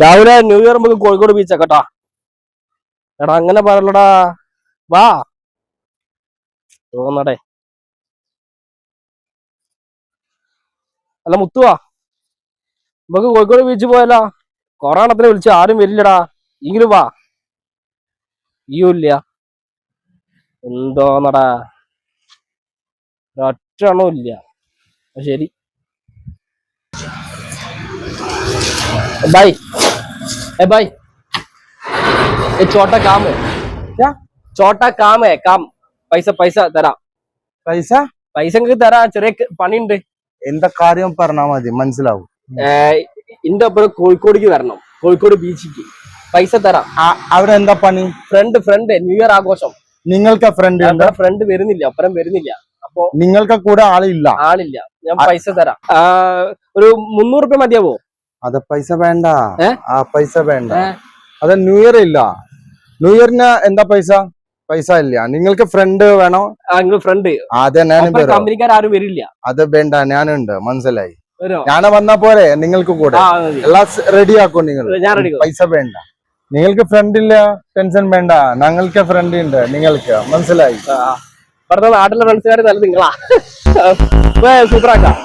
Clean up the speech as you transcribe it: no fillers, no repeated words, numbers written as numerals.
രാവിലെ new year നമുക്ക് കോഴിക്കോട് ബീച്ചാ കേട്ടാ. എടാ അങ്ങനെ പറയലടാ, വാ തോന്നടേ. അല്ല മുത്തുവാ, നമുക്ക് കോഴിക്കോട് ബീച്ച് പോയാലോ? കൊറോണത്തിന് വിളിച്ച് ആരും വരില്ലടാ. എങ്കിലും വാ. ഈയും ഇല്ല, എന്തോന്നടാ, ഒറ്റ എണ്ണവും ഇല്ല. ശരി ബൈ. ബൈ. छोटा काम है क्या? छोटा काम है, काम. പൈസ പൈസ തരാം. പൈസ പൈസ നിങ്ങൾക്ക് തരാം, ചെറിയ പണിയുണ്ട്. എന്താ കാര്യം പറഞ്ഞാൽ മതി, മനസ്സിലാവും. എന്റെ ഒപ്പം കോഴിക്കോടേക്ക് വരണം, കോഴിക്കോട് ബീച്ചിക്ക്. പൈസ തരാം. അവിടെ എന്താ പണി? ഫ്രണ്ട് ന്യൂ ഇയർ ആഘോഷം. നിങ്ങൾക്ക് ഫ്രണ്ട് ഉണ്ട്? ഫ്രണ്ട് വരുന്നില്ല, ഒപ്പരം വരുന്നില്ല. അപ്പൊ നിങ്ങൾക്ക് കൂടെ ആളില്ല? ആളില്ല. ഞാൻ പൈസ തരാം. ഒരു 300 രൂപ മതിയാവോ? അത് പൈസ വേണ്ട. ആ പൈസ വേണ്ട. അത് ന്യൂ ഇയർ ഇല്ല. ന്യൂ ഇയറിന് എന്താ പൈസ? പൈസ ഇല്ല. നിങ്ങൾക്ക് ഫ്രണ്ട് വേണോ? ഫ്രണ്ട്. അതെ, ഞാൻ കമ്പനിക്കാരും വരില്ല. അത് വേണ്ട, ഞാനുണ്ട്, മനസ്സിലായി. ഞാൻ വന്നാ പോലെ നിങ്ങൾക്ക് കൂടെ എല്ലാം റെഡി ആക്കും. നിങ്ങൾ പൈസ വേണ്ട. നിങ്ങൾക്ക് ഫ്രണ്ട് ഇല്ല, ടെൻഷൻ വേണ്ട. ഞങ്ങൾക്ക് ഫ്രണ്ട് ഉണ്ട്, നിങ്ങൾക്ക് മനസ്സിലായി. നാട്ടിലെ ഫ്രണ്ട്സുകാർ നല്ല നിങ്ങളാ. സൂപ്പറാക്കാം.